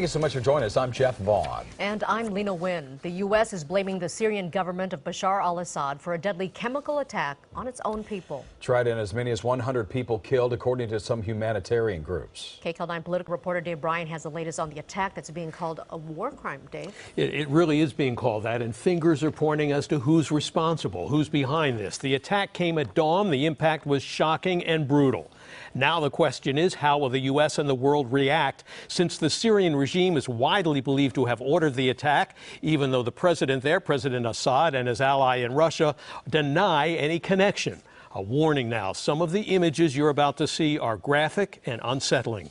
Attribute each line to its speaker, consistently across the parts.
Speaker 1: Thank you so much for joining us. I'm Jeff Vaughn.
Speaker 2: And I'm Lena Wynn. The U.S. is blaming the Syrian government of Bashar al-Assad for a deadly chemical attack on its own people.
Speaker 1: Tried in as many as 100 people killed, according to some humanitarian groups.
Speaker 2: KCAL9 political reporter Dave Bryan has the latest on the attack that's being called a war crime. Dave?
Speaker 3: It really is being called that, and fingers are pointing as to who's responsible, who's behind this. The attack came at dawn. The impact was shocking and brutal. Now the question is, how will the U.S. and the world react, since the Syrian regime is widely believed to have ordered the attack, even though the president there, President Assad, and his ally in Russia deny any connection. A warning now, some of the images you're about to see are graphic and unsettling.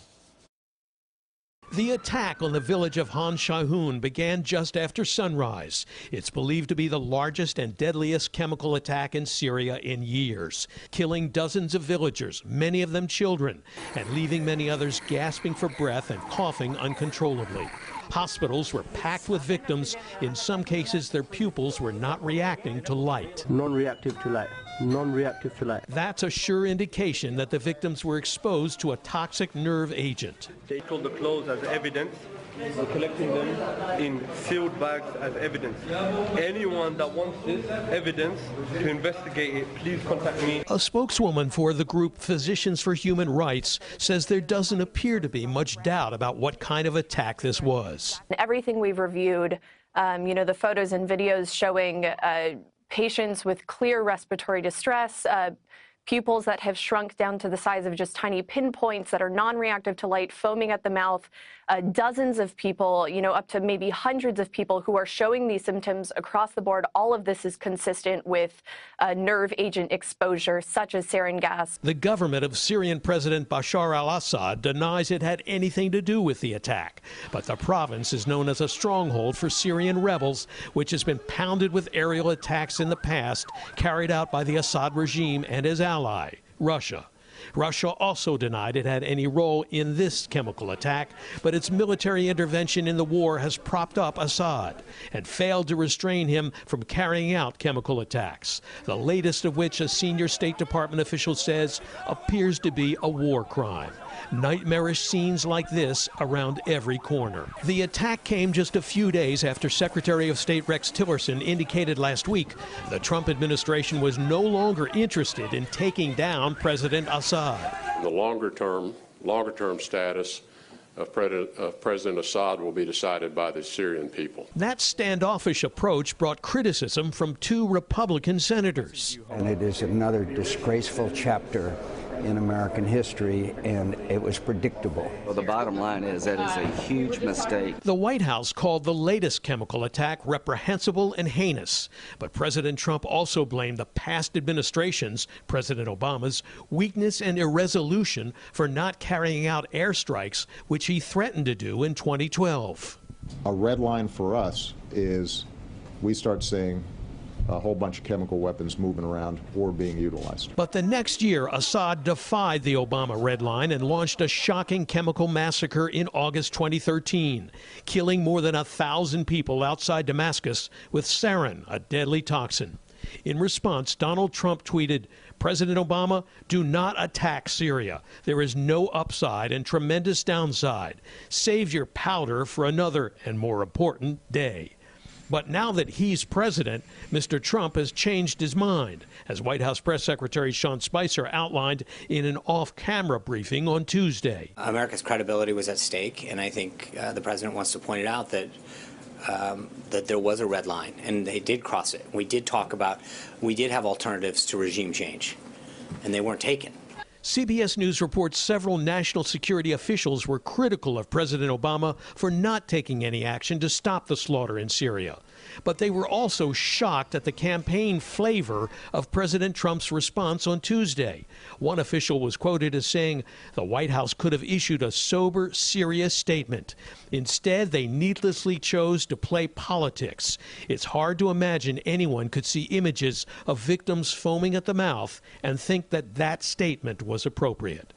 Speaker 3: The attack on the village of Han Shahun began just after sunrise. It's believed to be the largest and deadliest chemical attack in Syria in years, killing dozens of villagers, many of them children, and leaving many others gasping for breath and coughing uncontrollably. Hospitals were packed with victims. In some cases, their pupils were not reacting to light.
Speaker 4: Non-reactive to light. Non-reactive to light.
Speaker 3: That's a sure indication that the victims were exposed to a toxic nerve agent.
Speaker 4: They told the clothes as evidence. We're collecting them in sealed bags as evidence. Anyone that wants this evidence to investigate it, please contact me.
Speaker 3: A spokeswoman for the group Physicians for Human Rights says there doesn't appear to be much doubt about what kind of attack this was.
Speaker 5: Everything we've reviewed, the photos and videos showing patients with clear respiratory distress, pupils that have shrunk down to the size of just tiny pinpoints that are non-reactive to light, foaming at the mouth, dozens of people, up to maybe hundreds of people who are showing these symptoms across the board. All of this is consistent with nerve agent exposure, such as sarin gas.
Speaker 3: The government of Syrian President Bashar al-Assad denies it had anything to do with the attack. But the province is known as a stronghold for Syrian rebels, which has been pounded with aerial attacks in the past, carried out by the Assad regime and his ally, Russia. Russia also denied it had any role in this chemical attack, but its military intervention in the war has propped up Assad and failed to restrain him from carrying out chemical attacks, the latest of which, a senior State Department official says, appears to be a war crime. Nightmarish scenes like this around every corner. The attack came just a few days after Secretary of State Rex Tillerson indicated last week the Trump administration was no longer interested in taking down President Assad.
Speaker 6: The longer term status of President Assad will be decided by the Syrian people.
Speaker 3: That standoffish approach brought criticism from two Republican senators.
Speaker 7: And it is another disgraceful chapter in American history, and it was predictable.
Speaker 8: Well, the bottom line is that is a huge mistake.
Speaker 3: The White House called the latest chemical attack reprehensible and heinous. But President Trump also blamed the past administration's, President Obama's, weakness and irresolution for not carrying out airstrikes, which he threatened to do in 2012.
Speaker 9: A red line for us is we start seeing a whole bunch of chemical weapons moving around or being utilized.
Speaker 3: But the next year, Assad defied the Obama red line and launched a shocking chemical massacre in August 2013, killing more than 1,000 people outside Damascus with sarin, a deadly toxin. In response, Donald Trump tweeted, "President Obama, do not attack Syria. There is no upside and tremendous downside. Save your powder for another and more important day." But now that he's president, Mr. Trump has changed his mind, as White House Press Secretary Sean Spicer outlined in an off-camera briefing on Tuesday.
Speaker 10: America's credibility was at stake, and I think the president wants to point it out that there was a red line, and they did cross it. We did have alternatives to regime change, and they weren't taken.
Speaker 3: CBS News reports several national security officials were critical of President Obama for not taking any action to stop the slaughter in Syria. But they were also shocked at the campaign flavor of President Trump's response on Tuesday. One official was quoted as saying the White House could have issued a sober, serious statement. Instead, they needlessly chose to play politics. It's hard to imagine anyone could see images of victims foaming at the mouth and think that that statement was appropriate.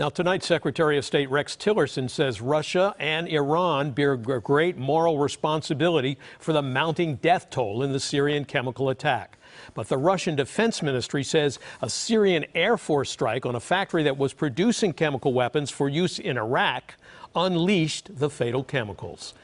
Speaker 3: Now, tonight, Secretary of State Rex Tillerson says Russia and Iran bear great moral responsibility for the mounting death toll in the Syrian chemical attack. But the Russian Defense Ministry says a Syrian Air Force strike on a factory that was producing chemical weapons for use in Iraq unleashed the fatal chemicals.